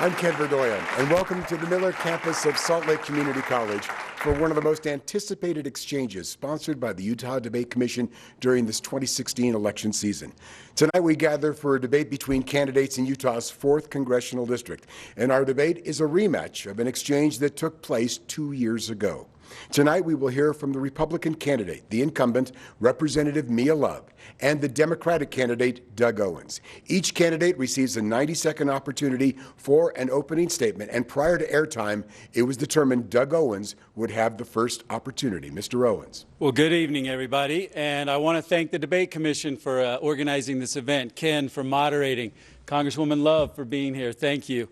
I'm Ken Verdoyan, and welcome to the Miller campus of Salt Lake Community College for one of the most anticipated exchanges sponsored by the Utah Debate Commission during this 2016 election season. Tonight we gather for a debate between candidates in Utah's 4th Congressional District, and our debate is a rematch of an exchange that took place 2 years ago. Tonight we will hear from the Republican candidate, the incumbent, Representative Mia Love, and the Democratic candidate, Doug Owens. Each candidate receives a 90-second opportunity for an opening statement, and prior to airtime, it was determined Doug Owens would have the first opportunity. Mr. Owens. Well, good evening, everybody, and I want to thank the Debate Commission for organizing this event, Ken for moderating, Congresswoman Love for being here. Thank you.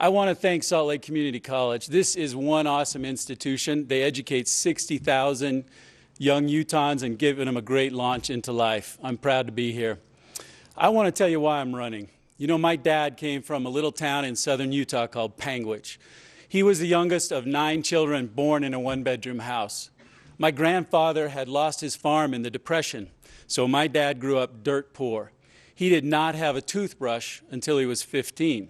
I want to thank Salt Lake Community College. This is one awesome institution. They educate 60,000 young Utahns and giving them a great launch into life. I'm proud to be here. I want to tell you why I'm running. You know, my dad came from a little town in southern Utah called Panguitch. He was the youngest of 9 children born in a one-bedroom house. My grandfather had lost his farm in the Depression, so my dad grew up dirt poor. He did not have a toothbrush until he was 15.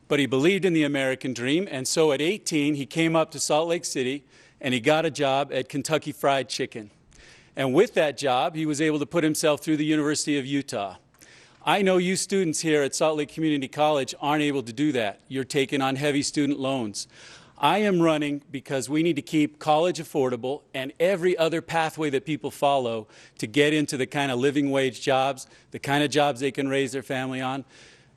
But he believed in the American dream, and so at 18, he came up to Salt Lake City, and he got a job at Kentucky Fried Chicken. And with that job, he was able to put himself through the University of Utah. I know you students here at Salt Lake Community College aren't able to do that. You're taking on heavy student loans. I am running because we need to keep college affordable and every other pathway that people follow to get into the kind of living wage jobs, the kind of jobs they can raise their family on.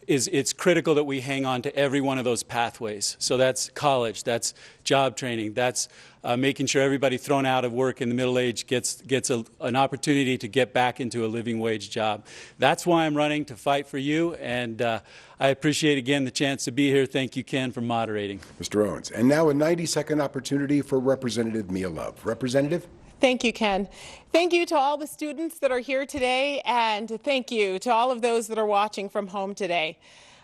It's critical that we hang on to every one of those pathways. So that's college, that's job training, that's making sure everybody thrown out of work in the middle age gets an opportunity to get back into a living wage job. That's why I'm running, to fight for you, and I appreciate again the chance to be here. Thank you, Ken, for moderating. Mr. Owens. And now a 90-second opportunity for Representative Mia Love. Representative? Thank you, Ken. Thank you to all the students that are here today, and thank you to all of those that are watching from home today.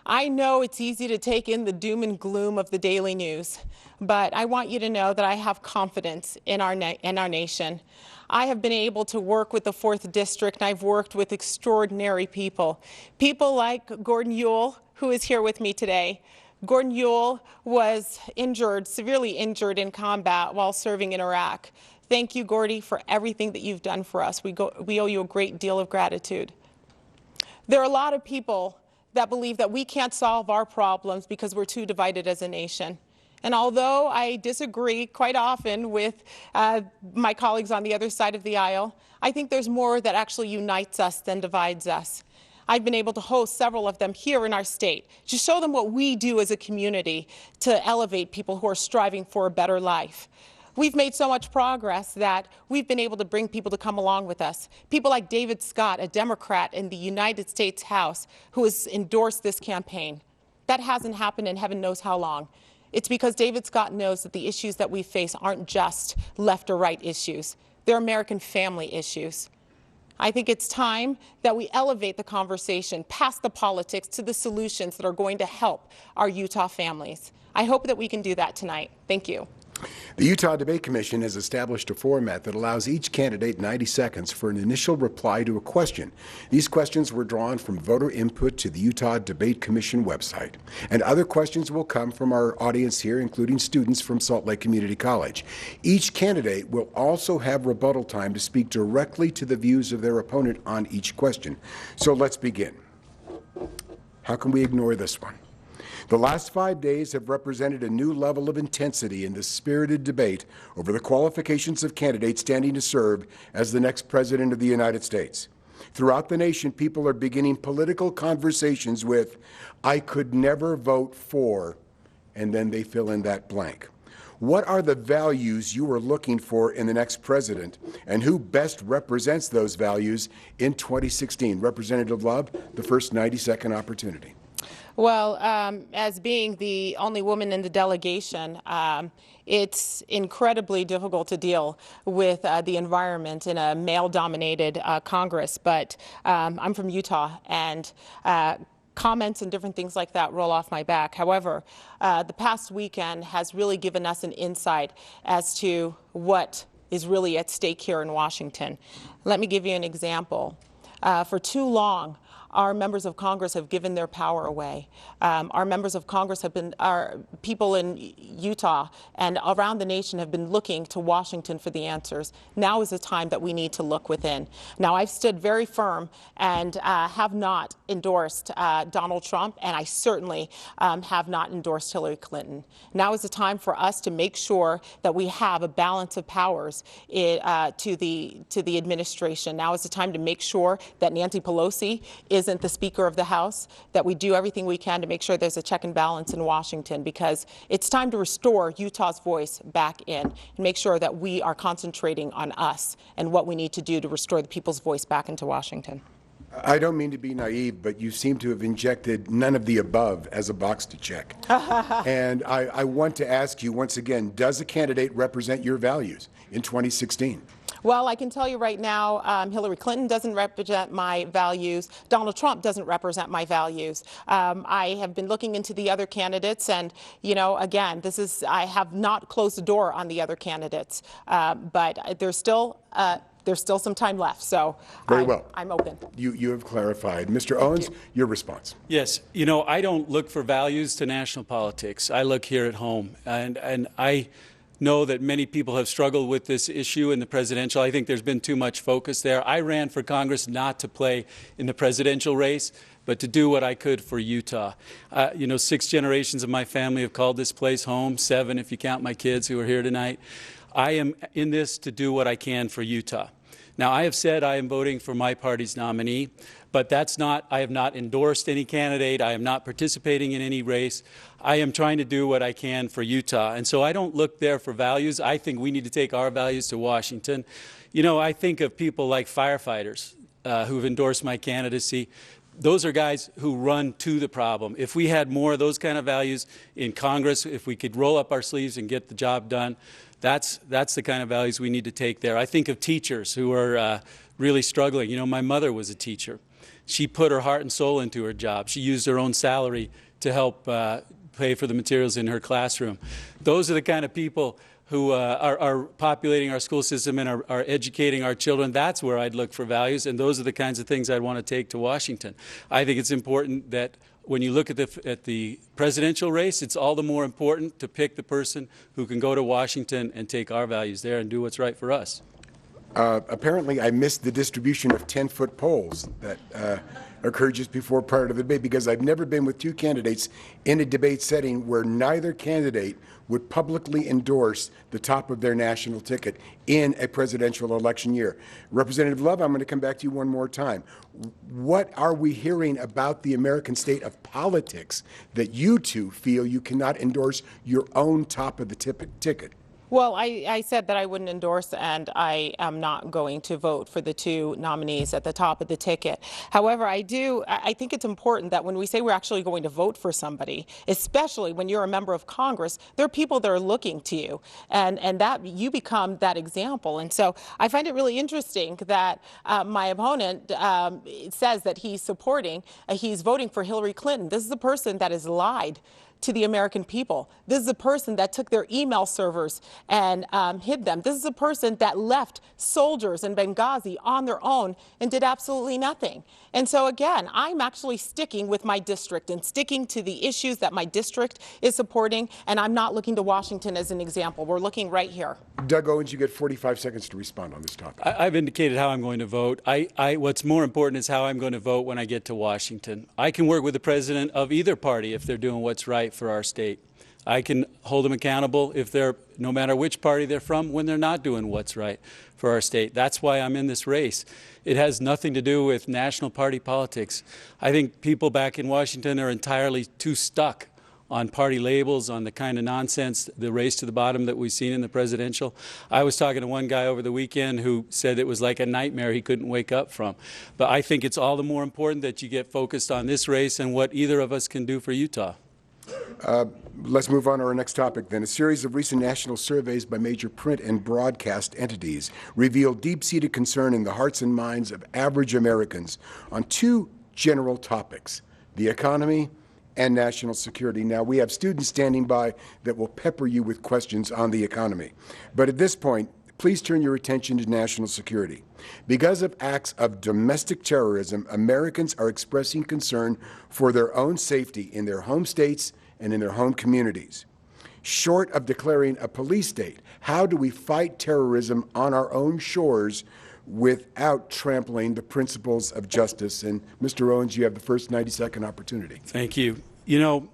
I know it's easy to take in the doom and gloom of the daily news, but I want you to know that I have confidence in our nation. I have been able to work with the 4th District, and I've worked with extraordinary people. People like Gordon Ewell, who is here with me today. Gordon Ewell was severely injured in combat while serving in Iraq. Thank you, Gordy, for everything that you've done for us. We owe you a great deal of gratitude. There are a lot of people that believe that we can't solve our problems because we're too divided as a nation. And although I disagree quite often with my colleagues on the other side of the aisle, I think there's more that actually unites us than divides us. I've been able to host several of them here in our state to show them what we do as a community to elevate people who are striving for a better life. We've made so much progress that we've been able to bring people to come along with us. People like David Scott, a Democrat in the United States House, who has endorsed this campaign. That hasn't happened in heaven knows how long. It's because David Scott knows that the issues that we face aren't just left or right issues. They're American family issues. I think it's time that we elevate the conversation past the politics to the solutions that are going to help our Utah families. I hope that we can do that tonight. Thank you. The Utah Debate Commission has established a format that allows each candidate 90 seconds for an initial reply to a question. These questions were drawn from voter input to the Utah Debate Commission website. And other questions will come from our audience here, including students from Salt Lake Community College. Each candidate will also have rebuttal time to speak directly to the views of their opponent on each question. So let's begin. How can we ignore this one? The last 5 days have represented a new level of intensity in this spirited debate over the qualifications of candidates standing to serve as the next President of the United States. Throughout the nation, people are beginning political conversations with, "I could never vote for," and then they fill in that blank. What are the values you are looking for in the next president, and who best represents those values in 2016? Representative Love, the first 90-second opportunity. Well, as being the only woman in the delegation, it's incredibly difficult to deal with the environment in a male-dominated Congress. But I'm from Utah, and comments and different things like that roll off my back. However, the past weekend has really given us an insight as to what is really at stake here in Washington. Let me give you an example. For too long, our members of Congress have given their power away. Our members of Congress have been, our people in Utah and around the nation have been looking to Washington for the answers. Now is the time that we need to look within. Now, I've stood very firm and have not endorsed Donald Trump, and I certainly have not endorsed Hillary Clinton. Now is the time for us to make sure that we have a balance of powers to the administration. Now is the time to make sure that Nancy Pelosi isn't the Speaker of the House, that we do everything we can to make sure there's a check and balance in Washington, because it's time to restore Utah's voice back in and make sure that we are concentrating on us and what we need to do to restore the people's voice back into Washington. I don't mean to be naive, but you seem to have injected none of the above as a box to check. And I want to ask you once again, does a candidate represent your values in 2016? Well, I can tell you right now, Hillary Clinton doesn't represent my values. Donald Trump doesn't represent my values. I have been looking into the other candidates, and, you know, again, I have not closed the door on the other candidates, but there's still some time left, so Very well. I'm open. You have clarified. Mr. Owens, your response. Yes, you know, I don't look for values to national politics. I look here at home, and I know that many people have struggled with this issue in the presidential. I think there's been too much focus there. I ran for Congress not to play in the presidential race, but to do what I could for Utah. You know, 6 generations of my family have called this place home, 7 if you count my kids who are here tonight. I am in this to do what I can for Utah. Now, I have said I am voting for my party's nominee, but I have not endorsed any candidate. I am not participating in any race. I am trying to do what I can for Utah. And so I don't look there for values. I think we need to take our values to Washington. You know, I think of people like firefighters who've endorsed my candidacy. Those are guys who run to the problem. If we had more of those kind of values in Congress, if we could roll up our sleeves and get the job done, that's the kind of values we need to take there. I think of teachers who are really struggling. You know, my mother was a teacher. She put her heart and soul into her job. She used her own salary to help pay for the materials in her classroom. Those are the kind of people who are populating our school system and are educating our children. That's where I'd look for values, and those are the kinds of things I'd want to take to Washington. I think it's important that when you look at the presidential race, it's all the more important to pick the person who can go to Washington and take our values there and do what's right for us. Apparently, I missed the distribution of 10-foot poles that occurred just before part of the debate, because I've never been with 2 candidates in a debate setting where neither candidate would publicly endorse the top of their national ticket in a presidential election year. Representative Love, I'm going to come back to you one more time. What are we hearing about the American state of politics that you two feel you cannot endorse your own top of the ticket? Well, I said that I wouldn't endorse, and I am not going to vote for the 2 nominees at the top of the ticket. However, I think it's important that when we say we're actually going to vote for somebody, especially when you're a member of Congress, there are people that are looking to you, and that you become that example. And so I find it really interesting that my opponent says that he's voting for Hillary Clinton. This is a person that has lied to the American people. This is a person that took their email servers and hid them. This is a person that left soldiers in Benghazi on their own and did absolutely nothing. And so again, I'm actually sticking with my district and sticking to the issues that my district is supporting, and I'm not looking to Washington as an example. We're looking right here. Doug Owens, you get 45 seconds to respond on this topic. I've indicated how I'm going to vote. What's more important is how I'm going to vote when I get to Washington. I can work with the president of either party if they're doing what's right for our state. I can hold them accountable if no matter which party they're from, when they're not doing what's right for our state. That's why I'm in this race. It has nothing to do with national party politics. I think people back in Washington are entirely too stuck on party labels, on the kind of nonsense, the race to the bottom that we've seen in the presidential. I was talking to one guy over the weekend who said it was like a nightmare he couldn't wake up from. But I think it's all the more important that you get focused on this race and what either of us can do for Utah. Let's move on to our next topic then. A series of recent national surveys by major print and broadcast entities reveal deep-seated concern in the hearts and minds of average Americans on 2 general topics: the economy and national security. Now, we have students standing by that will pepper you with questions on the economy. But at this point, please turn your attention to national security. Because of acts of domestic terrorism, Americans are expressing concern for their own safety in their home states and in their home communities. Short of declaring a police state, how do we fight terrorism on our own shores without trampling the principles of justice? And Mr. Owens, you have the first 90-second opportunity. Thank you. You know,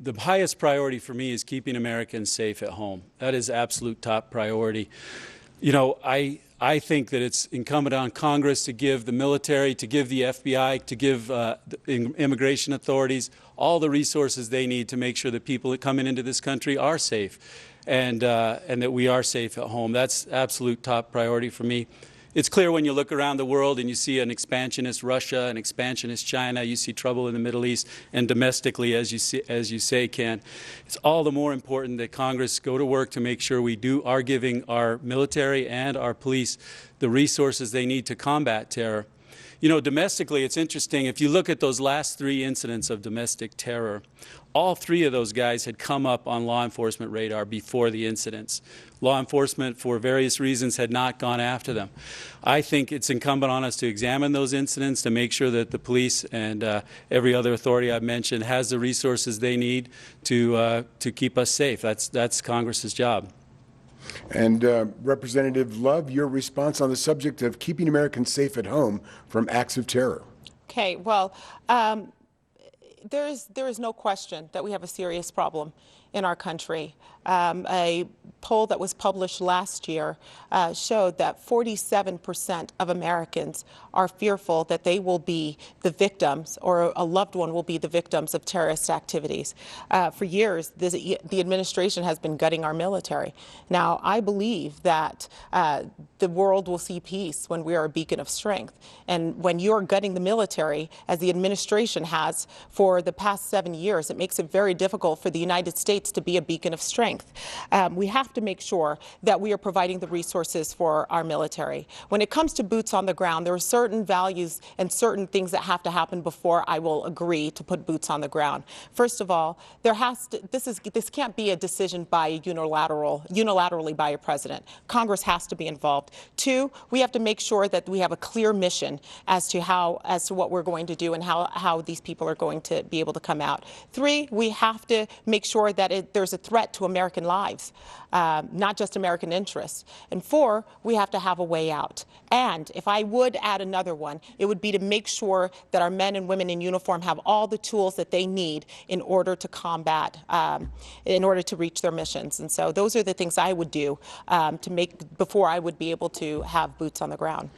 the highest priority for me is keeping Americans safe at home. That is absolute top priority. You know, I think that it's incumbent on Congress to give the military, to give the FBI, to give the immigration authorities all the resources they need to make sure that people that come into this country are safe and that we are safe at home. That's absolute top priority for me. It's clear when you look around the world and you see an expansionist Russia, an expansionist China, you see trouble in the Middle East, and domestically, as you say, Ken. It's all the more important that Congress go to work to make sure we are giving our military and our police the resources they need to combat terror. You know, domestically, it's interesting. If you look at those last 3 incidents of domestic terror, all 3 of those guys had come up on law enforcement radar before the incidents. Law enforcement, for various reasons, had not gone after them. I think it's incumbent on us to examine those incidents to make sure that the police and every other authority I've mentioned has the resources they need to keep us safe. That's Congress's job. And Representative Love, your response on the subject of keeping Americans safe at home from acts of terror. Okay, well, there is no question that we have a serious problem in our country. A poll that was published last year showed that 47% of Americans are fearful that they will be the victims or a loved one will be the victims of terrorist activities. For years, the administration has been gutting our military. Now, I believe that the world will see peace when we are a beacon of strength. And when you're gutting the military, as the administration has for the past 7 years, it makes it very difficult for the United States to be a beacon of strength. We have to make sure that we are providing the resources for our military. When it comes to boots on the ground, there are certain values and certain things that have to happen before I will agree to put boots on the ground. First of all, this can't be a decision by unilaterally by a president. Congress has to be involved. 2, we have to make sure that we have a clear mission as to what we're going to do and how these people are going to be able to come out. 3, we have to make sure that there's a threat to American lives, not just American interests. And 4, we have to have a way out. And if I would add another one, it would be to make sure that our men and women in uniform have all the tools that they need in order to combat, in order to reach their missions. And so those are the things I would do before I would be able to have boots on the ground.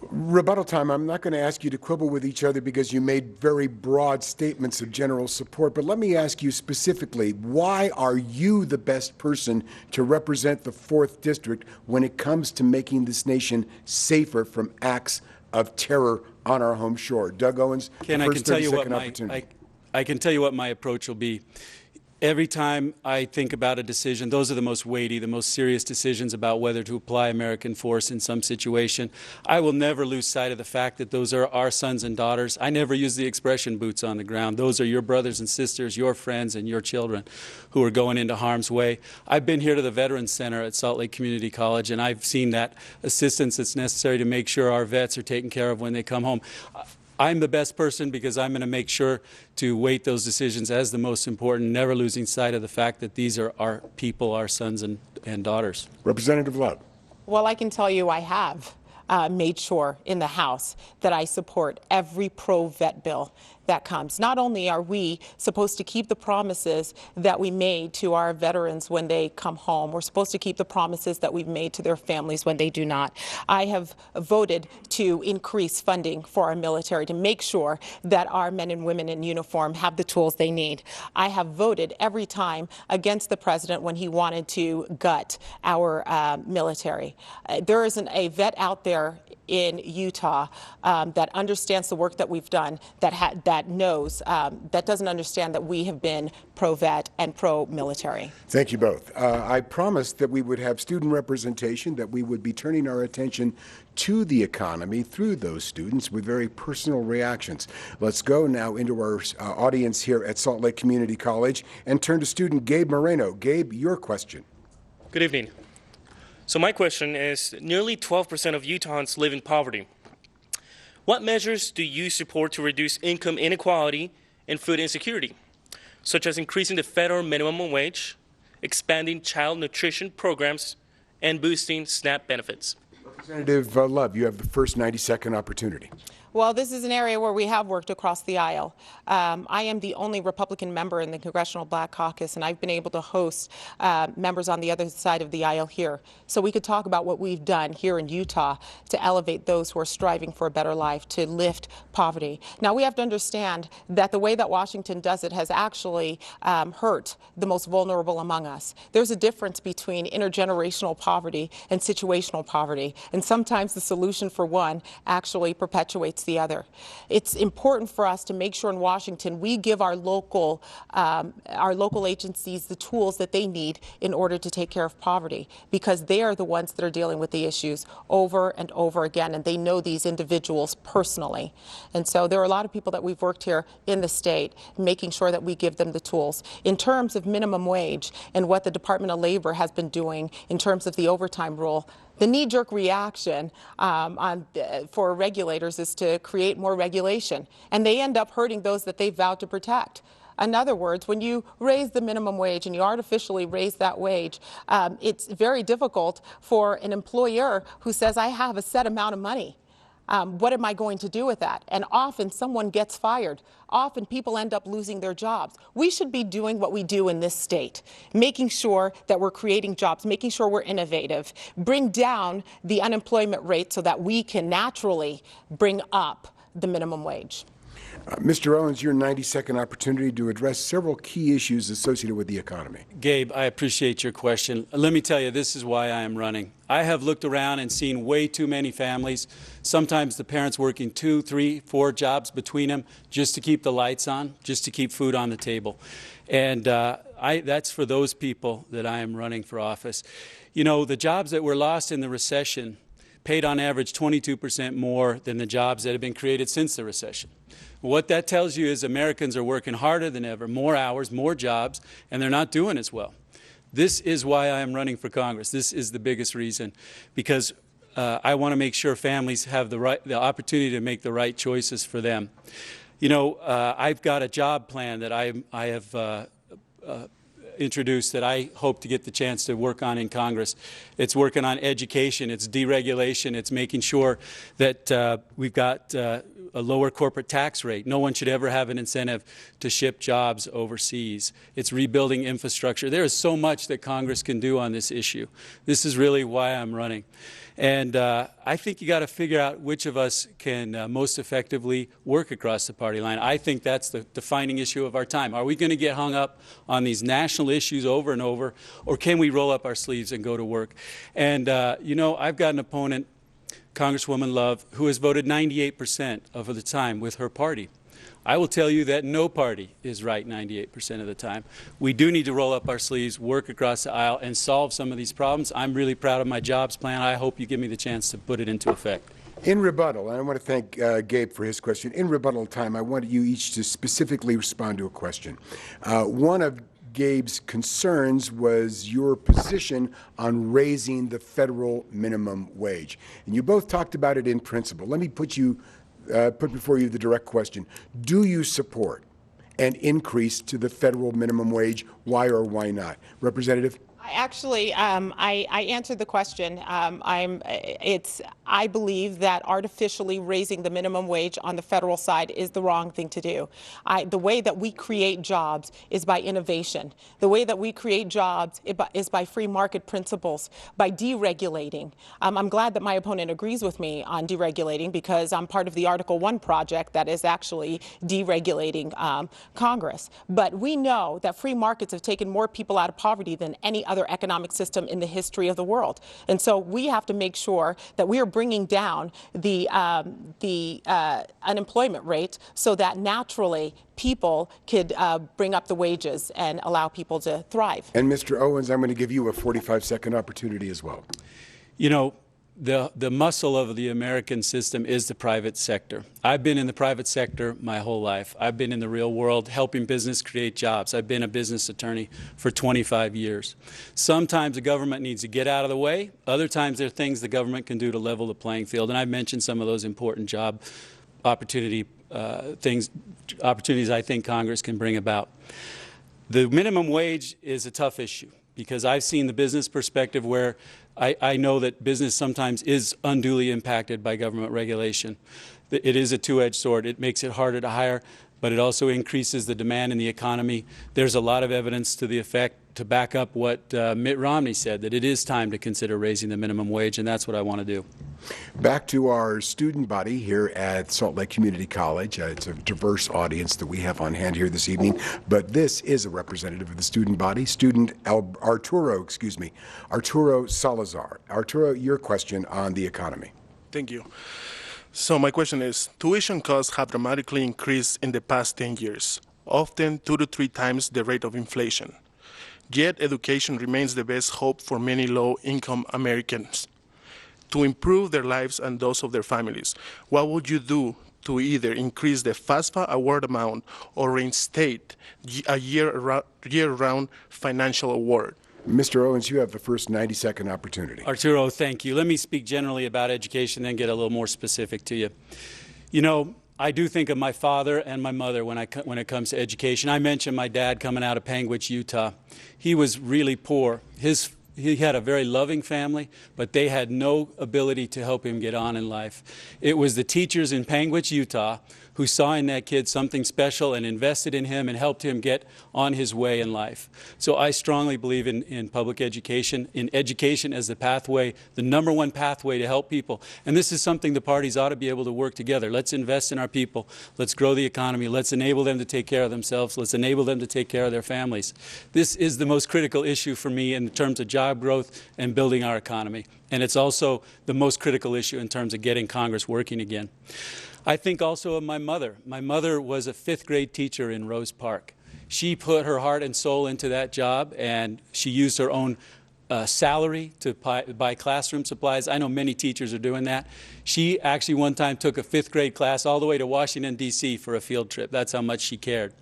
Rebuttal time. I'm not going to ask you to quibble with each other because you made very broad statements of general support, but let me ask you specifically, why are you the best person to represent the 4th District when it comes to making this nation safer from acts of terror on our home shore? Doug Owens, Ken, I can tell you what my approach will be. Every time I think about a decision, those are the most weighty, the most serious decisions about whether to apply American force in some situation. I will never lose sight of the fact that those are our sons and daughters. I never use the expression boots on the ground. Those are your brothers and sisters, your friends and your children who are going into harm's way. I've been here to the Veterans Center at Salt Lake Community College, and I've seen that assistance that's necessary to make sure our vets are taken care of when they come home. I'm the best person because I'm going to make sure to weight those decisions as the most important, never losing sight of the fact that these are our people, our sons and daughters. Representative Love. Well, I can tell you I have made sure in the House that I support every pro-vet bill that comes. Not only are we supposed to keep the promises that we made to our veterans when they come home, we're supposed to keep the promises that we've made to their families when they do not. I have voted to increase funding for our military to make sure that our men and women in uniform have the tools they need. I have voted every time against the president when he wanted to gut our military. There isn't a vet out there in Utah that understands the work that we've done, that knows, that doesn't understand that we have been pro-vet and pro-military. Thank you both. I promised that we would have student representation, that we would be turning our attention to the economy through those students with very personal reactions. Let's go now into our audience here at Salt Lake Community College and turn to student Gabe Moreno. Gabe, your question. Good evening. So my question is, nearly 12% of Utahns live in poverty. What measures do you support to reduce income inequality and food insecurity, such as increasing the federal minimum wage, expanding child nutrition programs, and boosting SNAP benefits? Representative Love, you have the first 90-second opportunity. Well, this is an area where we have worked across the aisle. I am the only Republican member in the Congressional Black Caucus, and I've been able to host members on the other side of the aisle here. So we could talk about what we've done here in Utah to elevate those who are striving for a better life, to lift poverty. Now, we have to understand that the way that Washington does it has actually hurt the most vulnerable among us. There's a difference between intergenerational poverty and situational poverty, and sometimes the solution for one actually perpetuates the other. It's important for us to make sure in Washington we give our local agencies the tools that they need in order to take care of poverty, because they are the ones that are dealing with the issues over and over again, and they know these individuals personally. And so there are a lot of people that we've worked here in the state making sure that we give them the tools. In terms of minimum wage and what the Department of Labor has been doing in terms of the overtime rule, the knee-jerk reaction for regulators is to create more regulation, and they end up hurting those that they vowed to protect. In other words, when you raise the minimum wage and you artificially raise that wage, it's very difficult for an employer who says, I have a set amount of money. What am I going to do with that? And often someone gets fired. Often people end up losing their jobs. We should be doing what we do in this state, making sure that we're creating jobs, making sure we're innovative, bring down the unemployment rate so that we can naturally bring up the minimum wage. Mr. Owens, your 90-second opportunity to address several key issues associated with the economy. Gabe, I appreciate your question. Let me tell you, this is why I am running. I have looked around and seen way too many families, sometimes the parents working 2, 3, 4 jobs between them just to keep the lights on, just to keep food on the table. And that's for those people that I am running for office. You know, the jobs that were lost in the recession paid on average 22% more than the jobs that have been created since the recession. What that tells you is Americans are working harder than ever, more hours, more jobs, and they're not doing as well. This is why I am running for Congress. This is the biggest reason, because I want to make sure families have the opportunity to make the right choices for them. You know, I've got a job plan that I have introduced that I hope to get the chance to work on in Congress. It's working on education, it's deregulation, it's making sure that we've got a lower corporate tax rate. No one should ever have an incentive to ship jobs overseas. It's rebuilding infrastructure. There is so much that Congress can do on this issue. This is really why I'm running. And I think you got to figure out which of us can most effectively work across the party line. I think that's the defining issue of our time. Are we going to get hung up on these national issues over and over, or can we roll up our sleeves and go to work? And, you know, I've got an opponent, Congresswoman Love, who has voted 98% of the time with her party. I will tell you that no party is right 98% of the time. We do need to roll up our sleeves, work across the aisle, and solve some of these problems. I'm really proud of my jobs plan. I hope you give me the chance to put it into effect. In rebuttal, and I want to thank Gabe for his question. In rebuttal time, I want you each to specifically respond to a question. One of Gabe's concerns was your position on raising the federal minimum wage. And you both talked about it in principle. Let me put before you the direct question. Do you support an increase to the federal minimum wage? Why or why not? Representative? I answered the question. I believe that artificially raising the minimum wage on the federal side is the wrong thing to do. The way that we create jobs is by innovation. The way that we create jobs is by free market principles, by deregulating. I'm glad that my opponent agrees with me on deregulating, because I'm part of the Article 1 project that is actually deregulating Congress. But we know that free markets have taken more people out of poverty than any other economic system in the history of the world. And so we have to make sure that we are bringing down the unemployment rate so that naturally people could bring up the wages and allow people to thrive. And Mr. Owens, I'm going to give you a 45-second opportunity as well. You know, the muscle of the American system is the private sector. I've been in the private sector my whole life. I've been in the real world helping business create jobs. I've been a business attorney for 25 years. Sometimes the government needs to get out of the way. Other times there are things the government can do to level the playing field. And I've mentioned some of those important job opportunities I think Congress can bring about. The minimum wage is a tough issue because I've seen the business perspective where I know that business sometimes is unduly impacted by government regulation. It is a two-edged sword. It makes it harder to hire, but it also increases the demand in the economy. There's a lot of evidence to the effect to back up what Mitt Romney said, that it is time to consider raising the minimum wage, and that's what I want to do. Back to our student body here at Salt Lake Community College. It's a diverse audience that we have on hand here this evening, but this is a representative of the student body, Arturo Salazar. Arturo, your question on the economy. Thank you. So my question is, tuition costs have dramatically increased in the past 10 years, often 2 to 3 times the rate of inflation. Yet education remains the best hope for many low-income Americans to improve their lives and those of their families. What would you do to either increase the FAFSA award amount or reinstate a year-round financial award? Mr. Owens, you have the first 90-second opportunity. Arturo, thank you. Let me speak generally about education, then get a little more specific to you. You know, I do think of my father and my mother when it comes to education. I mentioned my dad coming out of Panguitch, Utah. He was really poor. He had a very loving family, but they had no ability to help him get on in life. It was the teachers in Panguitch, Utah, who saw in that kid something special and invested in him and helped him get on his way in life. So I strongly believe in public education, in education as the pathway, the #1 pathway to help people. And this is something the parties ought to be able to work together. Let's invest in our people. Let's grow the economy. Let's enable them to take care of themselves. Let's enable them to take care of their families. This is the most critical issue for me in terms of job growth and building our economy. And it's also the most critical issue in terms of getting Congress working again. I think also of my mother. My mother was a 5th grade teacher in Rose Park. She put her heart and soul into that job, and she used her own salary to buy classroom supplies. I know many teachers are doing that. She actually one time took a 5th grade class all the way to Washington, D.C. for a field trip. That's how much she cared.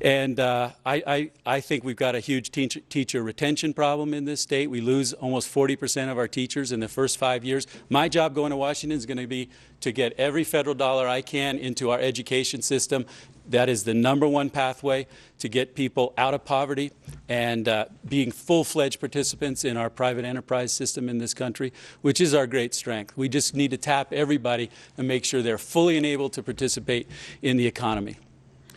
And I think we've got a huge teacher retention problem in this state. We lose almost 40% of our teachers in the first 5 years. My job going to Washington is going to be to get every federal dollar I can into our education system. That is the #1 pathway to get people out of poverty and being full-fledged participants in our private enterprise system in this country, which is our great strength. We just need to tap everybody and make sure they're fully enabled to participate in the economy.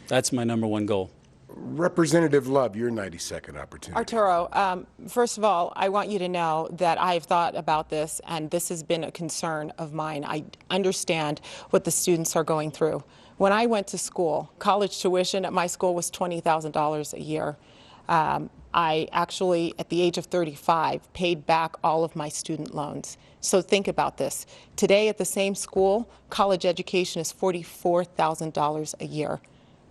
That's my #1 goal. Representative Love, your 90-second opportunity. Arturo, first of all, I want you to know that I've thought about this, and this has been a concern of mine. I understand what the students are going through. When I went to school, college tuition at my school was $20,000 a year. I actually, at the age of 35, paid back all of my student loans. So think about this. Today at the same school, college education is $44,000 a year.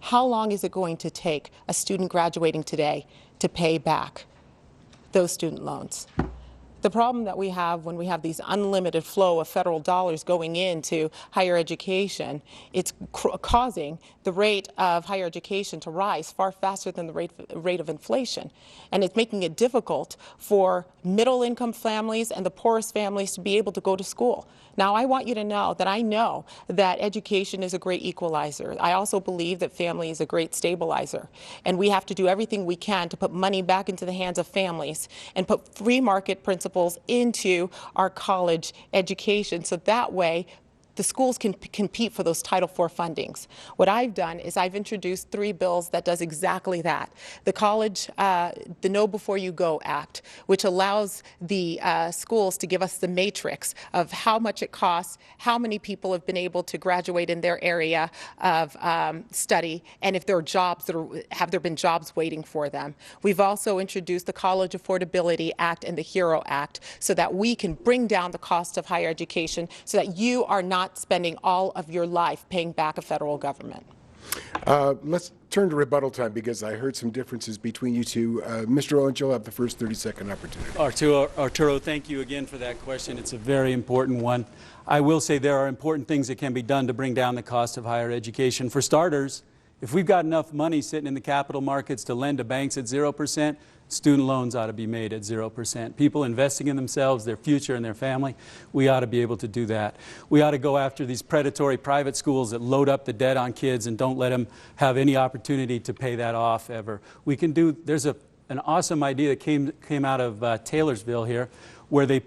How long is it going to take a student graduating today to pay back those student loans? The problem that we have when we have these unlimited flow of federal dollars going into higher education, it's causing the rate of higher education to rise far faster than the rate of inflation. And it's making it difficult for middle-income families and the poorest families to be able to go to school. Now, I want you to know that I know that education is a great equalizer. I also believe that family is a great stabilizer. And we have to do everything we can to put money back into the hands of families and put free market principles into our college education so that way the schools can compete for those Title IV fundings. What I've done is I've introduced 3 bills that does exactly that. The college, the Know Before You Go Act, which allows the schools to give us the matrix of how much it costs, how many people have been able to graduate in their area of study, and if there are jobs that have there been jobs waiting for them. We've also introduced the College Affordability Act and the HERO Act so that we can bring down the cost of higher education so that you are not spending all of your life paying back a federal government. Let's turn to rebuttal time because I heard some differences between you two. Mr. Owens, you'll have the first 30-second opportunity. Arturo, thank you again for that question. It's a very important one. I will say there are important things that can be done to bring down the cost of higher education. For starters, if we've got enough money sitting in the capital markets to lend to banks at 0%, student loans ought to be made at 0%. People investing in themselves, their future, and their family, we ought to be able to do that. We ought to go after these predatory private schools that load up the debt on kids and don't let them have any opportunity to pay that off ever. We can do, there's an awesome idea that came out of Taylorsville here, where they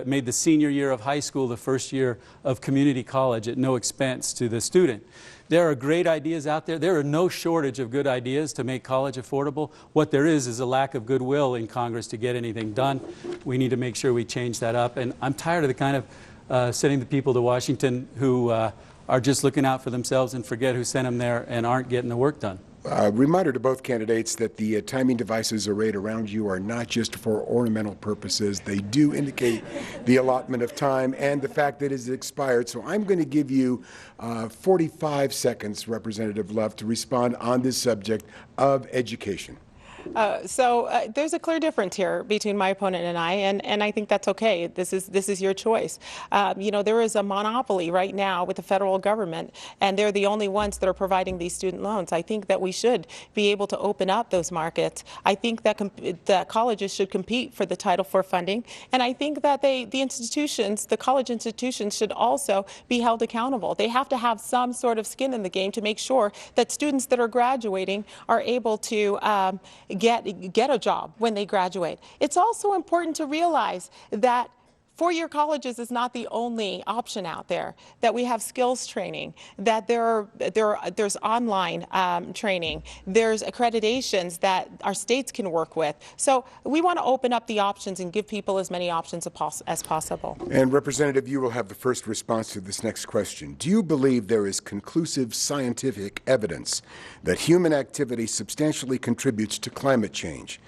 made the senior year of high school the first year of community college at no expense to the student. There are great ideas out there. There are no shortage of good ideas to make college affordable. What there is a lack of goodwill in Congress to get anything done. We need to make sure we change that up. And I'm tired of the kind of sending the people to Washington who are just looking out for themselves and forget who sent them there and aren't getting the work done. Reminder to both candidates that the timing devices arrayed around you are not just for ornamental purposes. They do indicate the allotment of time and the fact that it is expired. So I'm going to give you 45 seconds, Representative Love, to respond on this subject of education. There's a clear difference here between my opponent and I think that's okay. This is your choice. You know, there is a monopoly right now with the federal government, and they're the only ones that are providing these student loans. I think that we should be able to open up those markets. I think that colleges should compete for the Title IV funding, and I think that the college institutions should also be held accountable. They have to have some sort of skin in the game to make sure that students that are graduating are able to get a job when they graduate. It's also important to realize that four-year colleges is not the only option out there, that we have skills training, that there's online training, there's accreditations that our states can work with. So we want to open up the options and give people as many options as possible. And Representative, you will have the first response to this next question. Do you believe there is conclusive scientific evidence that human activity substantially contributes to climate change?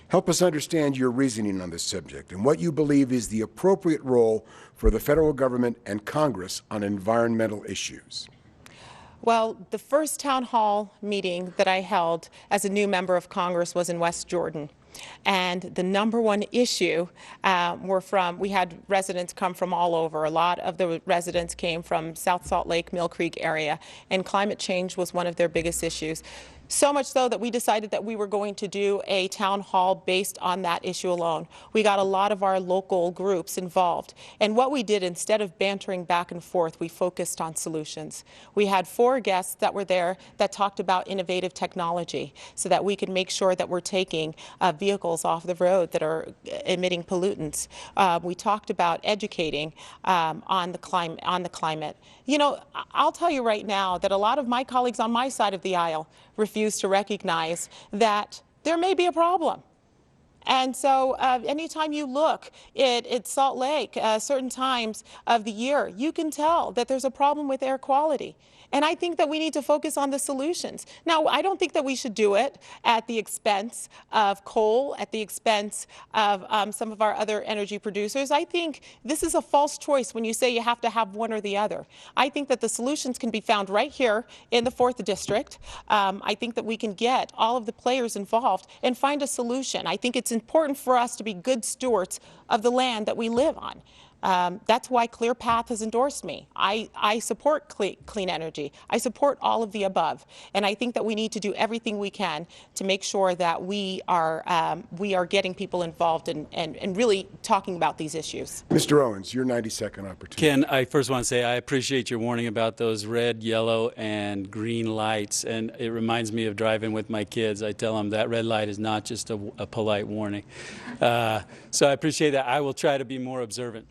Help us understand your reasoning on this subject and what you believe is the appropriate role for the federal government and Congress on environmental issues. Well, the first town hall meeting that I held as a new member of Congress was in West Jordan. And the number one issue we had residents come from all over. A lot of the residents came from South Salt Lake, Mill Creek area, and climate change was one of their biggest issues. So much so that we decided that we were going to do a town hall based on that issue alone. We got a lot of our local groups involved. And what we did, instead of bantering back and forth, we focused on solutions. We had 4 guests that were there that talked about innovative technology so that we could make sure that we're taking vehicles off the road that are emitting pollutants. We talked about educating on the climate. You know, I'll tell you right now that a lot of my colleagues on my side of the aisle refuse to recognize that there may be a problem. And so anytime you look at Salt Lake, certain times of the year, you can tell that there's a problem with air quality. And I think that we need to focus on the solutions. Now, I don't think that we should do it at the expense of coal, at the expense of some of our other energy producers. I think this is a false choice when you say you have to have one or the other. I think that the solutions can be found right here in the 4th District. I think that we can get all of the players involved and find a solution. I think it's important for us to be good stewards of the land that we live on. That's why Clear Path has endorsed me. I support clean energy. I support all of the above. And I think that we need to do everything we can to make sure that we are getting people involved and really talking about these issues. Mr. Owens, your 90-second opportunity. Ken, I first want to say I appreciate your warning about those red, yellow, and green lights. And it reminds me of driving with my kids. I tell them that red light is not just a polite warning. So I appreciate that. I will try to be more observant.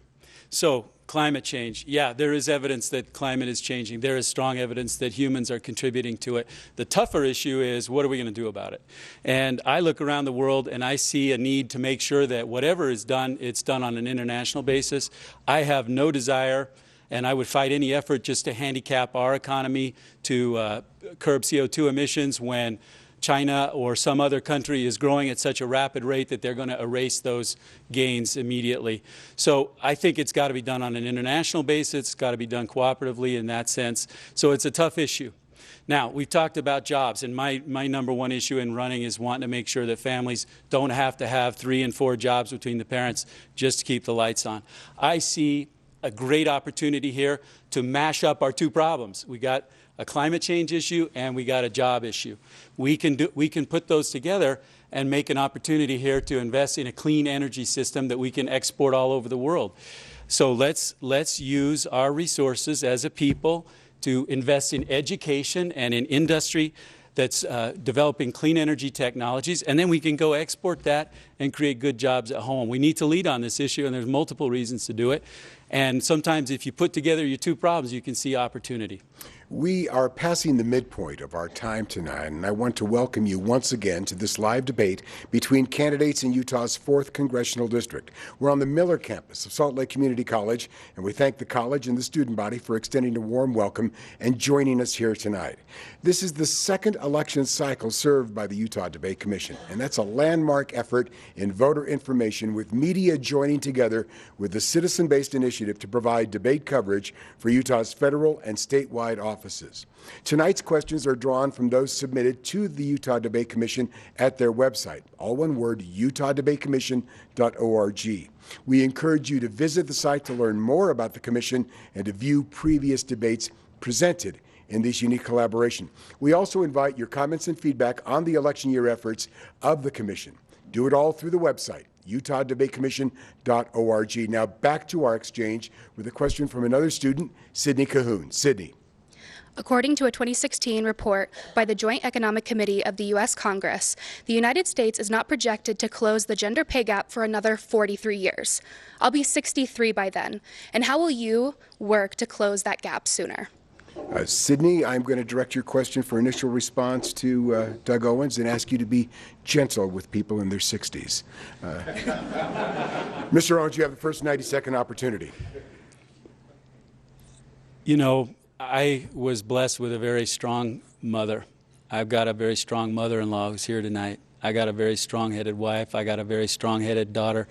So, climate change. Yeah, there is evidence that climate is changing. There is strong evidence that humans are contributing to it. The tougher issue is, what are we going to do about it? And I look around the world and I see a need to make sure that whatever is done, it's done on an international basis. I have no desire, and I would fight any effort just to handicap our economy to curb CO2 emissions when China or some other country is growing at such a rapid rate that they're going to erase those gains immediately. So I think it's got to be done on an international basis. It's got to be done cooperatively in that sense. So it's a tough issue. Now, we've talked about jobs, and my number one issue in running is wanting to make sure that families don't have to have 3 and 4 jobs between the parents just to keep the lights on. I see a great opportunity here to mash up our 2 problems. We got a climate change issue and we got a job issue. We can put those together and make an opportunity here to invest in a clean energy system that we can export all over the world. So let's use our resources as a people to invest in education and in industry that's developing clean energy technologies, and then we can go export that and create good jobs at home. We need to lead on this issue, and there's multiple reasons to do it. And sometimes if you put together your 2 problems, you can see opportunity. We are passing the midpoint of our time tonight, and I want to welcome you once again to this live debate between candidates in Utah's 4th Congressional District. We're on the Miller campus of Salt Lake Community College, and we thank the college and the student body for extending a warm welcome and joining us here tonight. This is the 2nd election cycle served by the Utah Debate Commission, and that's a landmark effort in voter information, with media joining together with the citizen-based initiative to provide debate coverage for Utah's federal and statewide offices. Tonight's questions are drawn from those submitted to the Utah Debate Commission at their website, all one word, utahdebateCommission.org. We encourage you to visit the site to learn more about the commission and to view previous debates presented in this unique collaboration. We also invite your comments and feedback on the election year efforts of the commission. Do it all through the website, utahdebateCommission.org. Now back to our exchange with a question from another student, Sydney Cahoon. Sydney. According to a 2016 report by the Joint Economic Committee of the U.S. Congress, the United States is not projected to close the gender pay gap for another 43 years. I'll be 63 by then. And how will you work to close that gap sooner? Sydney, I'm going to direct your question for initial response to Doug Owens and ask you to be gentle with people in their 60s. Mr. Owens, you have the first 90-second opportunity. You know, I was blessed with a very strong mother. I've got a very strong mother-in-law who's here tonight. I got a very strong-headed wife. I got a very strong-headed daughter.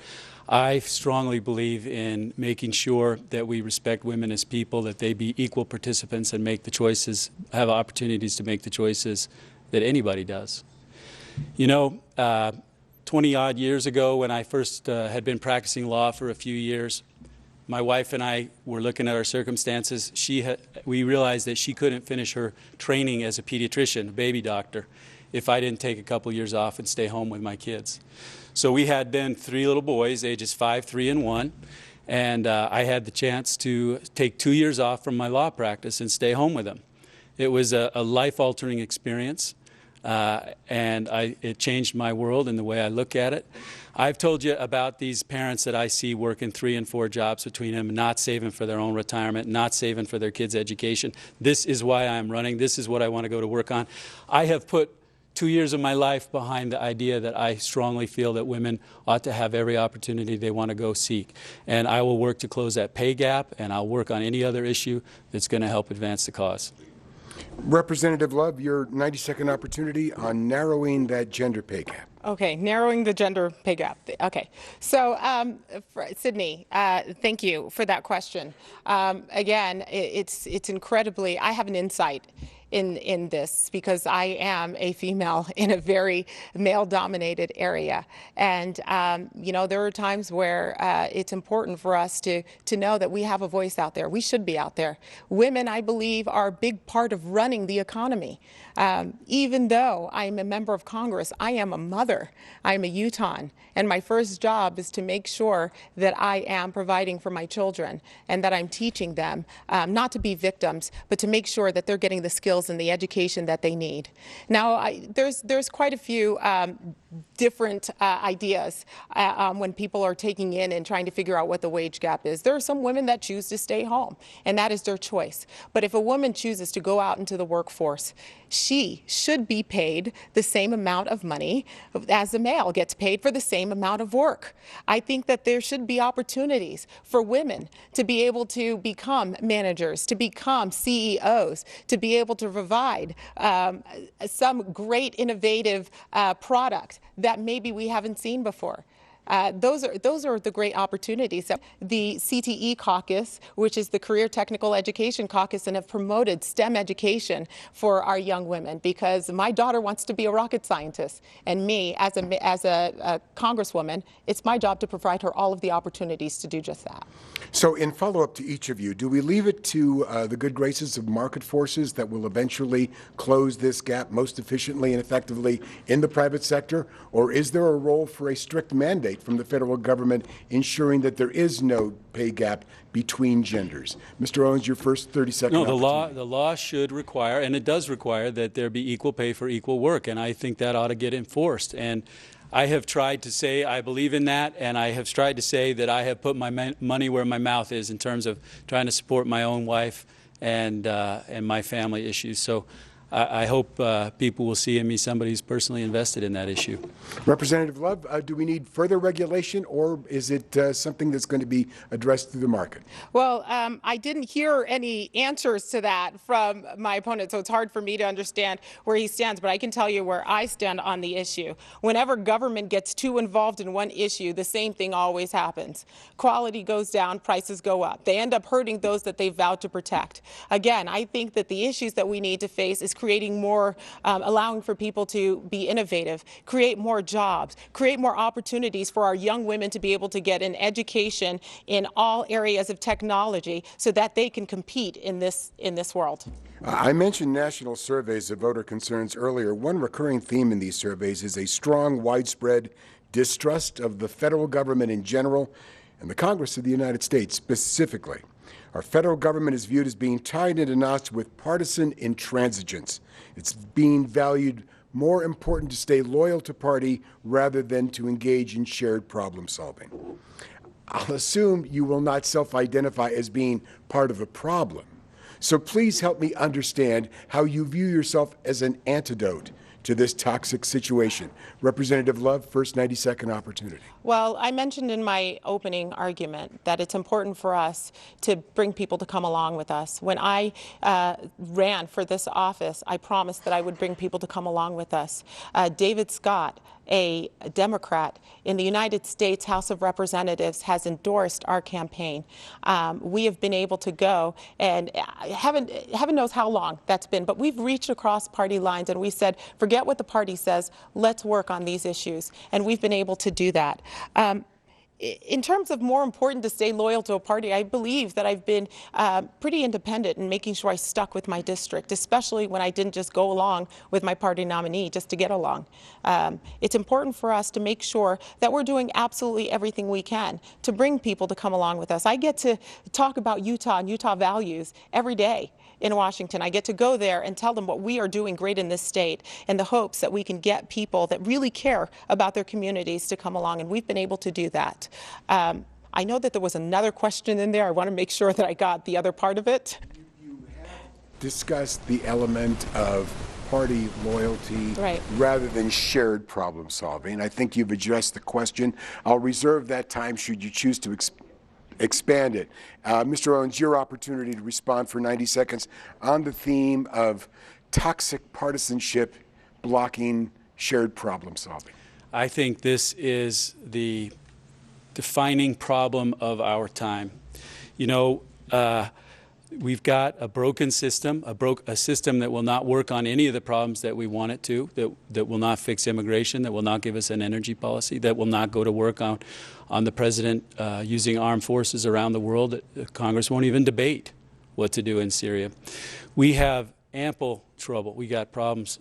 I strongly believe in making sure that we respect women as people, that they be equal participants and make the choices, have opportunities to make the choices that anybody does. You know, 20-odd years ago, when I first had been practicing law for a few years, my wife and I were looking at our circumstances. We realized that she couldn't finish her training as a pediatrician, a baby doctor, if I didn't take a couple years off and stay home with my kids. So we had then 3 little boys, ages 5, 3, and 1, and I had the chance to take 2 years off from my law practice and stay home with them. It was a life-altering experience, and it changed my world and the way I look at it. I've told you about these parents that I see working 3 and 4 jobs between them, not saving for their own retirement, not saving for their kids' education. This is why I'm running. This is what I want to go to work on. I have put 2 years of my life behind the idea that I strongly feel that women ought to have every opportunity they want to go seek. And I will work to close that pay gap, and I'll work on any other issue that's going to help advance the cause. Representative Love, your 90-second opportunity on narrowing that gender pay gap. Okay, narrowing the gender pay gap. Okay, so Sydney, thank you for that question. Again, it's incredibly, I have an insight in this because I am a female in a very male-dominated area. And, you know, there are times where it's important for us to know that we have a voice out there. We should be out there. Women, I believe, are a big part of running the economy. Even though I'm a member of Congress, I am a mother. I'm a Utahn. And my first job is to make sure that I am providing for my children and that I'm teaching them not to be victims, but to make sure that they're getting the skills and the education that they need. Now, there's quite a few different ideas when people are taking in and trying to figure out what the wage gap is. There are some women that choose to stay home, and that is their choice. But if a woman chooses to go out into the workforce, she should be paid the same amount of money as a male gets paid for the same amount of work. I think that there should be opportunities for women to be able to become managers, to become CEOs, to be able to provide some great innovative product that maybe we haven't seen before. Those are the great opportunities. The CTE caucus, which is the Career Technical Education Caucus, and have promoted STEM education for our young women, because my daughter wants to be a rocket scientist, and me, as a congresswoman, it's my job to provide her all of the opportunities to do just that. So in follow-up to each of you, do we leave it to the good graces of market forces that will eventually close this gap most efficiently and effectively in the private sector, or is there a role for a strict mandate from the federal government ensuring that there is no pay gap between genders? Mr. Owens, your first 30-second No, opportunity. the law should require, and it does require, that there be equal pay for equal work, and I think that ought to get enforced. And I have tried to say I believe in that, and I have tried to say that I have put my money where my mouth is in terms of trying to support my own wife and my family issues. So I hope people will see in me somebody who's personally invested in that issue. Representative Love, do we need further regulation, or is it something that's going to be addressed through the market? Well, I didn't hear any answers to that from my opponent, so it's hard for me to understand where he stands, but I can tell you where I stand on the issue. Whenever government gets too involved in one issue, the same thing always happens. Quality goes down, prices go up. They end up hurting those that they vowed to protect. Again, I think that the issues that we need to face is creating more, allowing for people to be innovative, create more jobs, create more opportunities for our young women to be able to get an education in all areas of technology so that they can compete in this world. I mentioned national surveys of voter concerns earlier. One recurring theme in these surveys is a strong, widespread distrust of the federal government in general and the Congress of the United States specifically. Our federal government is viewed as being tied into knots with partisan intransigence. It's being valued more important to stay loyal to party rather than to engage in shared problem solving. I'll assume you will not self-identify as being part of the problem. So please help me understand how you view yourself as an antidote to this toxic situation. Representative Love, first 90-second opportunity. Well, I mentioned in my opening argument that it's important for us to bring people to come along with us. When I ran for this office, I promised that I would bring people to come along with us. David Scott, a Democrat in the United States House of Representatives, has endorsed our campaign. We have been able to go, and heaven knows how long that's been, but we've reached across party lines and we said, forget what the party says, let's work on these issues. And we've been able to do that. In terms of more important to stay loyal to a party, I believe that I've been pretty independent in making sure I stuck with my district, especially when I didn't just go along with my party nominee just to get along. It's important for us to make sure that we're doing absolutely everything we can to bring people to come along with us. I get to talk about Utah and Utah values every day in Washington. I get to go there and tell them what we are doing great in this state in the hopes that we can get people that really care about their communities to come along, and we've been able to do that. I know that there was another question in there. I want to make sure that I got the other part of it. You have discussed the element of party loyalty Right. rather than shared problem solving. I think you've addressed the question. I'll reserve that time should you choose to expand it. Mr. Owens, your opportunity to respond for 90 seconds on the theme of toxic partisanship blocking shared problem solving. I think this is the defining problem of our time. You know, we've got a broken system, a system that will not work on any of the problems that we want it to, that will not fix immigration, that will not give us an energy policy, that will not go to work on the president using armed forces around the world. Congress won't even debate what to do in Syria. We have ample trouble. We got problems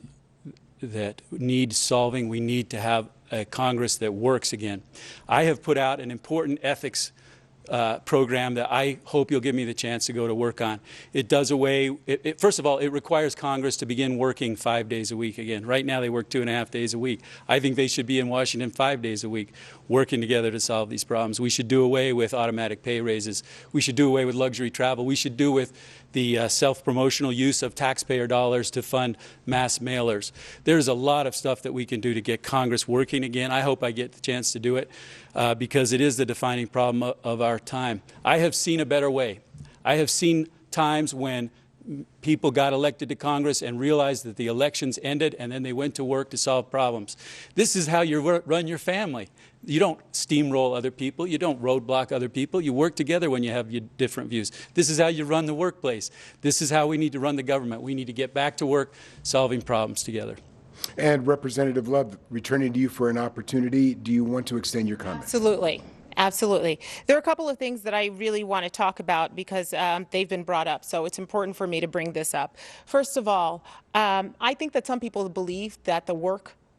that need solving. We need to have a Congress that works again. I have put out an important ethics program that I hope you'll give me the chance to go to work on. It does away, first of all, it requires Congress to begin working 5 days a week again. Right now they work 2.5 days a week. I think they should be in Washington 5 days a week working together to solve these problems. We should do away with automatic pay raises. We should do away with luxury travel. We should do with the self-promotional use of taxpayer dollars to fund mass mailers. There's a lot of stuff that we can do to get Congress working again. I hope I get the chance to do it because it is the defining problem of our time. I have seen a better way. I have seen times when people got elected to Congress and realized that the elections ended, and then they went to work to solve problems. This is how you run your family. You don't steamroll other people. You don't roadblock other people. You work together when you have your different views. This is how you run the workplace. This is how we need to run the government. We need to get back to work solving problems together. And Representative Love, returning to you for an opportunity, do you want to extend your comments? Absolutely. Absolutely. There are a couple of things that I really want to talk about because they've been brought up, so it's important for me to bring this up. First of all, I think that some people believe that the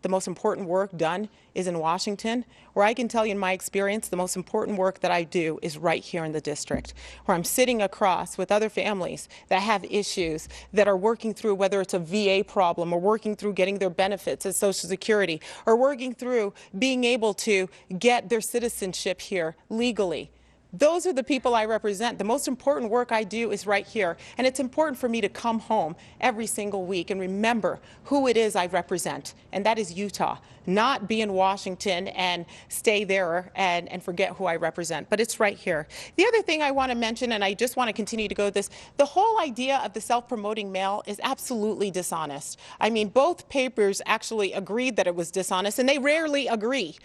most important work done is in Washington, where I can tell you in my experience, the most important work that I do is right here in the district, where I'm sitting across with other families that have issues that are working through, whether it's a VA problem or working through getting their benefits as Social Security or working through being able to get their citizenship here legally. Those are the people I represent. The most important work I do is right here. And it's important for me to come home every single week and remember who it is I represent. And that is Utah. Not be in Washington and stay there and forget who I represent. But it's right here. The other thing I want to mention, and I just want to continue to go with this, the whole idea of the self-promoting mail is absolutely dishonest. I mean, both papers actually agreed that it was dishonest, and they rarely agree.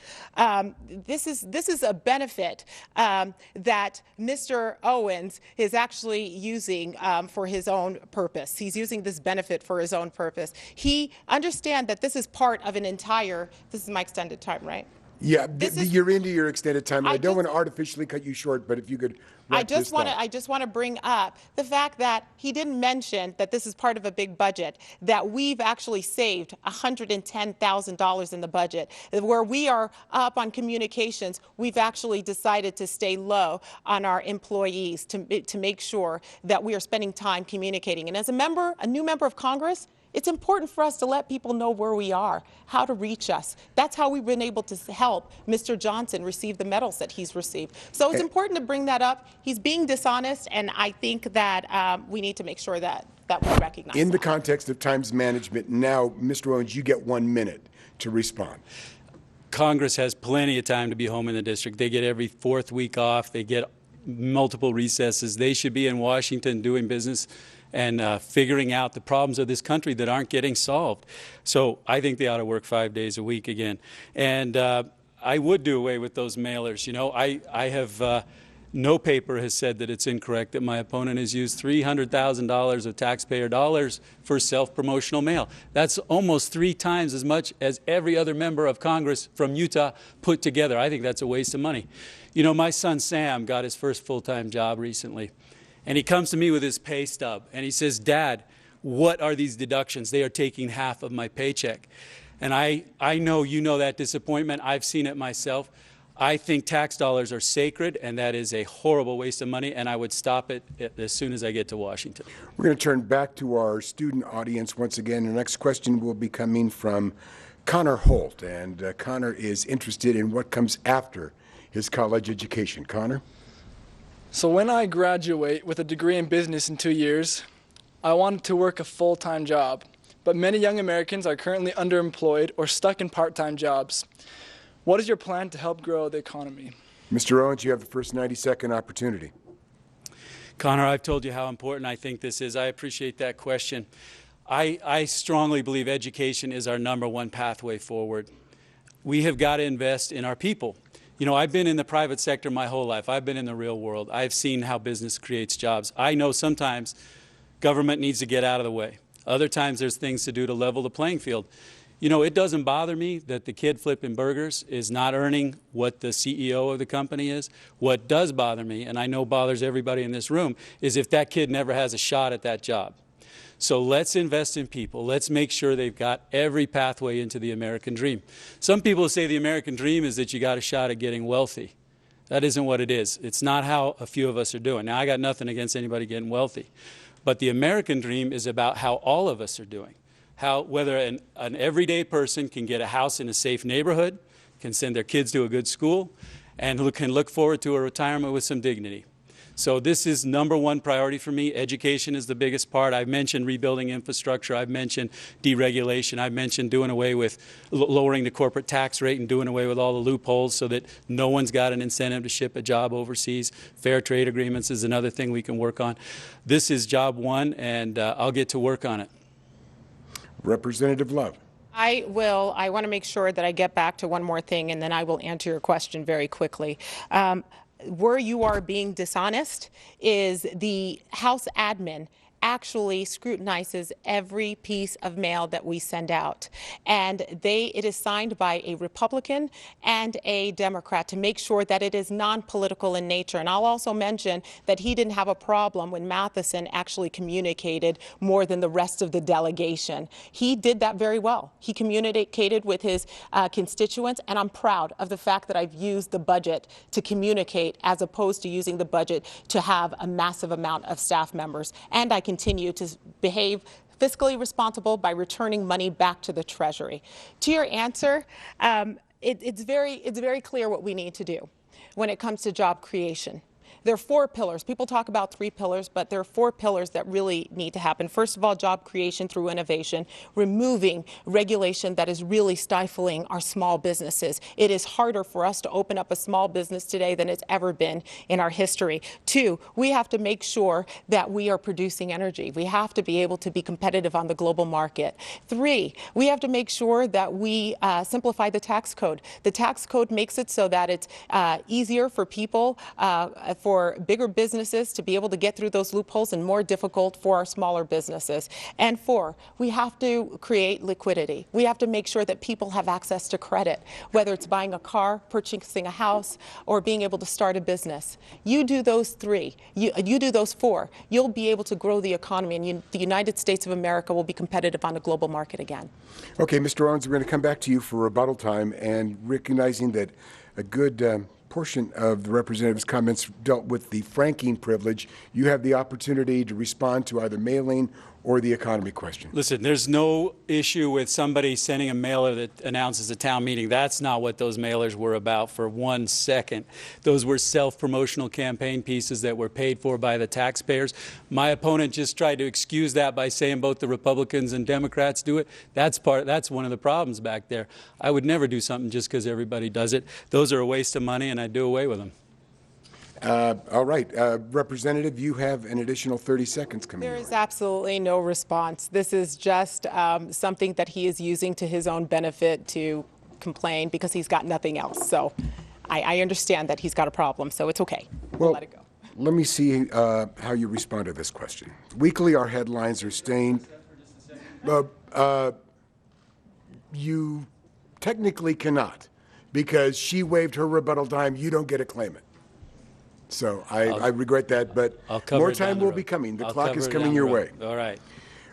This is a benefit that Mr. Owens is actually using for his own purpose. He's using this benefit for his own purpose. He understands that this is part of an entire, this is my extended time, right? Yeah, you're into your extended time. And I don't want to artificially cut you short, but if you could I just want to bring up the fact that he didn't mention that this is part of a big budget, that we've actually saved $110,000 in the budget, where we are up on communications. We've actually decided to stay low on our employees to make sure that we are spending time communicating. And as a new member of Congress, it's important for us to let people know where we are, how to reach us. That's how we've been able to help Mr. Johnson receive the medals that he's received. So it's important to bring that up. He's being dishonest, and I think that we need to make sure that we recognize in that. the context of times management, now, Mr. Owens, you get 1 minute to respond. Congress has plenty of time to be home in the district. They get every 4th week off. They get multiple recesses. They should be in Washington doing business and figuring out the problems of this country that aren't getting solved. So I think they ought to work 5 days a week again. And I would do away with those mailers. You know, I have, no paper has said that it's incorrect that my opponent has used $300,000 of taxpayer dollars for self-promotional mail. That's almost 3 times as much as every other member of Congress from Utah put together. I think that's a waste of money. You know, my son Sam got his first full-time job recently. And he comes to me with his pay stub, and he says, "Dad, what are these deductions? They are taking half of my paycheck." And I know you know that disappointment. I've seen it myself. I think tax dollars are sacred, and that is a horrible waste of money, and I would stop it as soon as I get to Washington. We're going to turn back to our student audience once again. The next question will be coming from Connor Holt, and Connor is interested in what comes after his college education. Connor? So when I graduate with a degree in business in 2 years, I wanted to work a full-time job, but many young Americans are currently underemployed or stuck in part-time jobs. What is your plan to help grow the economy? Mr. Owens, you have the first 90-second opportunity. Connor, I've told you how important I think this is. I appreciate that question. I strongly believe education is our #1 pathway forward. We have got to invest in our people. You know, I've been in the private sector my whole life. I've been in the real world. I've seen how business creates jobs. I know sometimes government needs to get out of the way. Other times there's things to do to level the playing field. You know, it doesn't bother me that the kid flipping burgers is not earning what the CEO of the company is. What does bother me, and I know bothers everybody in this room, is if that kid never has a shot at that job. So let's invest in people. Let's make sure they've got every pathway into the American dream. Some people say the American dream is that you got a shot at getting wealthy. That isn't what it is. It's not how a few of us are doing. Now, I got nothing against anybody getting wealthy. But the American dream is about how all of us are doing. How whether an everyday person can get a house in a safe neighborhood, can send their kids to a good school, and can look forward to a retirement with some dignity. So this is #1 priority for me. Education is the biggest part. I've mentioned rebuilding infrastructure. I've mentioned deregulation. I've mentioned doing away with lowering the corporate tax rate and doing away with all the loopholes so that no one's got an incentive to ship a job overseas. Fair trade agreements is another thing we can work on. This is job one, and I'll get to work on it. Representative Love. I want to make sure that I get back to one more thing, and then I will answer your question very quickly. Where you are being dishonest is the House admin actually scrutinizes every piece of mail that we send out. And it is signed by a Republican and a Democrat to make sure that it is non-political in nature. And I'll also mention that he didn't have a problem when Matheson actually communicated more than the rest of the delegation. He did that very well. He communicated with his constituents, and I'm proud of the fact that I've used the budget to communicate as opposed to using the budget to have a massive amount of staff members. And I continue to behave fiscally responsible by returning money back to the Treasury. To your answer, it's very clear what we need to do when it comes to job creation. There are 4 pillars. People talk about 3 pillars, but there are 4 pillars that really need to happen. First of all, job creation through innovation, removing regulation that is really stifling our small businesses. It is harder for us to open up a small business today than it's ever been in our history. 2, we have to make sure that we are producing energy. We have to be able to be competitive on the global market. 3, we have to make sure that we simplify the tax code. The tax code makes it so that it's easier for people, for bigger businesses to be able to get through those loopholes and more difficult for our smaller businesses. And 4, we have to create liquidity. We have to make sure that people have access to credit, whether it's buying a car, purchasing a house, or being able to start a business. You do those 3, you do those 4, you'll be able to grow the economy, and the United States of America will be competitive on the global market again. Okay, Mr. Owens, we're going to come back to you for rebuttal time, and recognizing that a good portion of the representative's comments dealt with the franking privilege, you have the opportunity to respond to either mailing or the economy question. Listen, there's no issue with somebody sending a mailer that announces a town meeting. That's not what those mailers were about for 1 second. Those were self-promotional campaign pieces that were paid for by the taxpayers. My opponent just tried to excuse that by saying both the Republicans and Democrats do it. That's one of the problems back there. I would never do something just because everybody does it. Those are a waste of money, and I'd do away with them. All right. Representative, you have an additional 30 seconds coming There your is way. absolutely no response. This is just something that he is using to his own benefit to complain because he's got nothing else. So I understand that he's got a problem, so it's okay. We'll let it go. Let me see how you respond to this question. Weekly, our headlines are stained. You technically cannot, because she waived her rebuttal time. You don't get to claim it. So I regret that, but more time will be coming. The clock is coming your way. All right.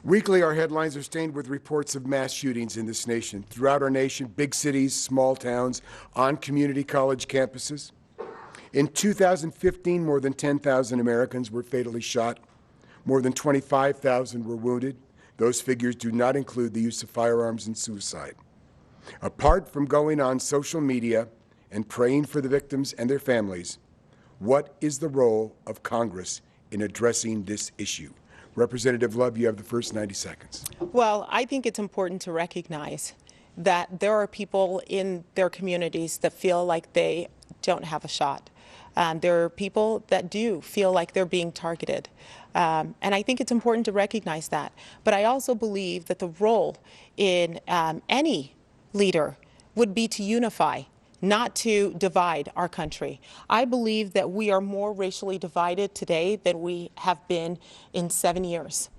Weekly, our headlines are stained with reports of mass shootings in this nation, throughout our nation, big cities, small towns, on community college campuses. In 2015, more than 10,000 Americans were fatally shot. More than 25,000 were wounded. Those figures do not include the use of firearms and suicide. Apart from going on social media and praying for the victims and their families, what is the role of Congress in addressing this issue? Representative Love, you have the first 90 seconds. Well, I think it's important to recognize that there are people in their communities that feel like they don't have a shot. There are people that do feel like they're being targeted. And I think it's important to recognize that. But I also believe that the role in any leader would be to unify, not to divide our country. I believe that we are more racially divided today than we have been in 7 years.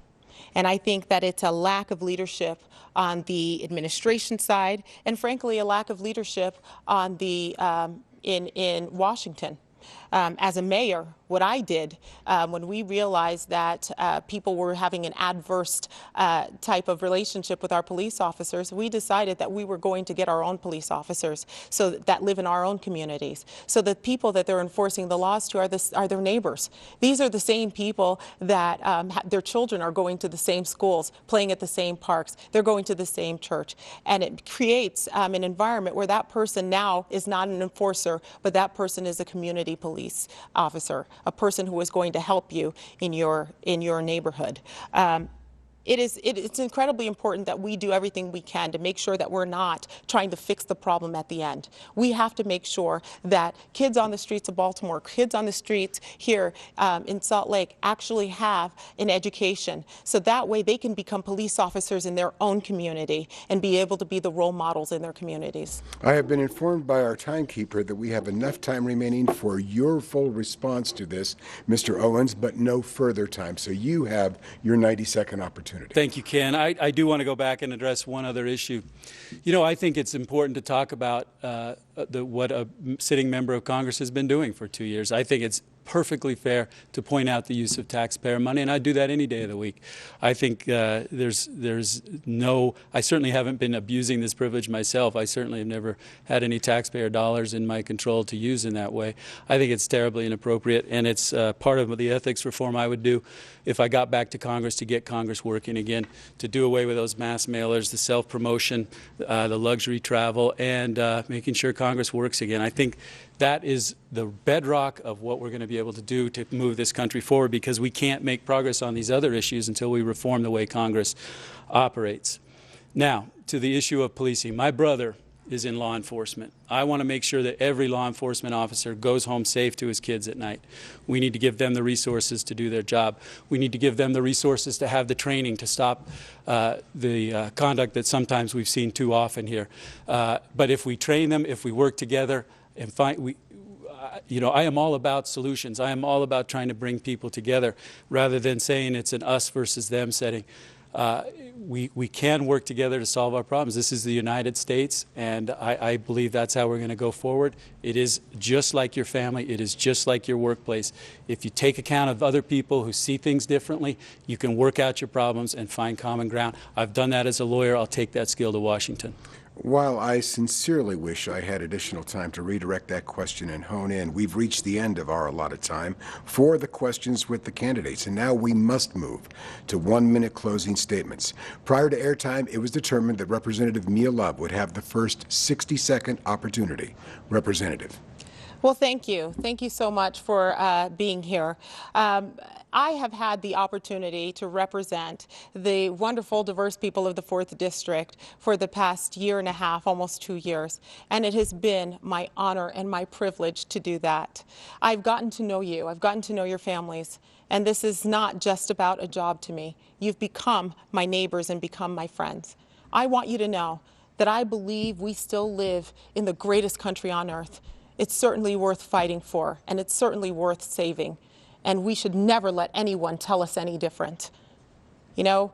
And I think that it's a lack of leadership on the administration side, and frankly, a lack of leadership on the in Washington. As a mayor, what I did when we realized that people were having an adverse type of relationship with our police officers, we decided that we were going to get our own police officers that live in our own communities. So the people that they're enforcing the laws to are their neighbors. These are the same people that their children are going to the same schools, playing at the same parks. They're going to the same church. And it creates an environment where that person now is not an enforcer, but that person is a community police officer. a person who is going to help you in your neighborhood. It's incredibly important that we do everything we can to make sure that we're not trying to fix the problem at the end. We have to make sure that kids on the streets of Baltimore, kids on the streets here in Salt Lake actually have an education, so that way they can become police officers in their own community and be able to be the role models in their communities. I have been informed by our timekeeper that we have enough time remaining for your full response to this, Mr. Owens, but no further time. So you have your 90-second opportunity. Thank you, Ken. I do want to go back and address one other issue. You know, I think it's important to talk about what a sitting member of Congress has been doing for 2 years. I think it's perfectly fair to point out the use of taxpayer money, and I do that any day of the week. I think I certainly haven't been abusing this privilege myself. I certainly have never had any taxpayer dollars in my control to use in that way. I think it's terribly inappropriate, and it's part of the ethics reform I would do if I got back to Congress, to get Congress working again, to do away with those mass mailers, the self-promotion, the luxury travel, and making sure Congress works again. I think that is the bedrock of what we're going to be able to do to move this country forward, because we can't make progress on these other issues until we reform the way Congress operates. Now, to the issue of policing. My brother is in law enforcement. I want to make sure that every law enforcement officer goes home safe to his kids at night. We need to give them the resources to do their job. We need to give them the resources to have the training to stop the conduct that sometimes we've seen too often here. But if we train them, if we work together, and I am all about solutions. I am all about trying to bring people together rather than saying it's an us versus them setting. We can work together to solve our problems. This is the United States, and I believe that's how we're going to go forward. It is just like your family. It is just like your workplace. If you take account of other people who see things differently, you can work out your problems and find common ground. I've done that as a lawyer. I'll take that skill to Washington. While I sincerely wish I had additional time to redirect that question and hone in, we've reached the end of our allotted time for the questions with the candidates, and now we must move to 1-minute closing statements. Prior to airtime, it was determined that Representative Mia Love would have the first 60-second opportunity. Representative. Well, thank you. Thank you so much for being here. I have had the opportunity to represent the wonderful, diverse people of the 4th District for the past year and a half, almost 2 years, and it has been my honor and my privilege to do that. I've gotten to know you. I've gotten to know your families, and this is not just about a job to me. You've become my neighbors and become my friends. I want you to know that I believe we still live in the greatest country on earth. It's certainly worth fighting for, and it's certainly worth saving. And we should never let anyone tell us any different. You know,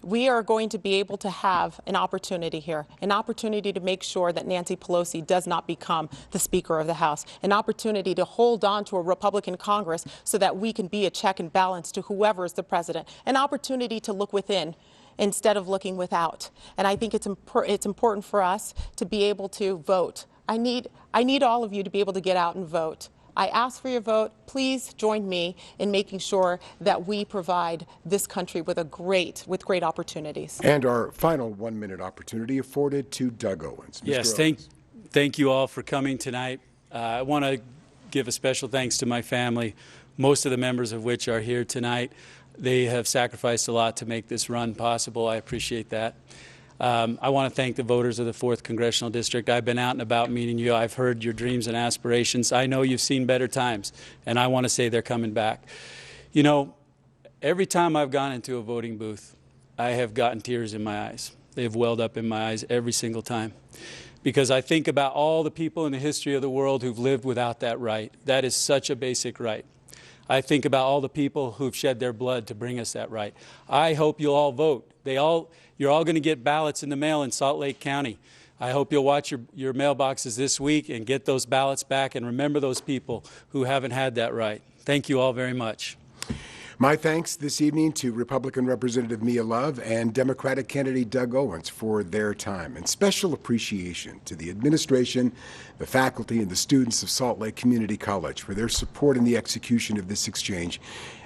we are going to be able to have an opportunity here, an opportunity to make sure that Nancy Pelosi does not become the Speaker of the House, an opportunity to hold on to a Republican Congress so that we can be a check and balance to whoever is the president, an opportunity to look within instead of looking without. And I think it's important for us to be able to vote. I need all of you to be able to get out and vote. I ask for your vote. Please join me in making sure that we provide this country with great opportunities. And our final 1-minute opportunity afforded to Doug Owens. Mr. Yes, thank you all for coming tonight. I want to give a special thanks to my family, most of the members of which are here tonight. They have sacrificed a lot to make this run possible. I appreciate that. I want to thank the voters of the 4th Congressional District. I've been out and about meeting you. I've heard your dreams and aspirations. I know you've seen better times, and I want to say they're coming back. You know, every time I've gone into a voting booth, I have gotten tears in my eyes. They have welled up in my eyes every single time, because I think about all the people in the history of the world who've lived without that right. That is such a basic right. I think about all the people who've shed their blood to bring us that right. I hope you'll all vote. You're all going to get ballots in the mail in Salt Lake County. I hope you'll watch your mailboxes this week and get those ballots back and remember those people who haven't had that right. Thank you all very much. My thanks this evening to Republican Representative Mia Love and Democratic candidate Doug Owens for their time, and special appreciation to the administration, the faculty, and the students of Salt Lake Community College for their support in the execution of this exchange,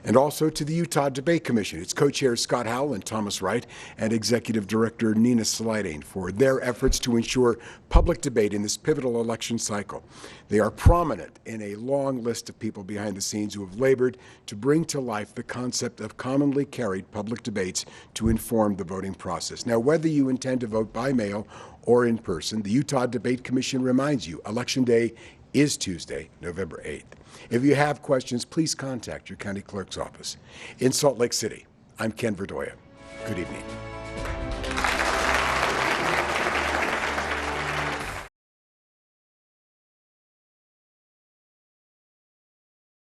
and also to the Utah Debate Commission, its co-chairs Scott Howell and Thomas Wright, and Executive Director Nina Sliding for their efforts to ensure public debate in this pivotal election cycle. They are prominent in a long list of people behind the scenes who have labored to bring to life the concept of commonly carried public debates to inform the voting process. Now, whether you intend to vote by mail or in person, the Utah Debate Commission reminds you Election Day is Tuesday, November 8th. If you have questions, please contact your county clerk's office. In Salt Lake City, I'm Ken Verdoya. Good evening.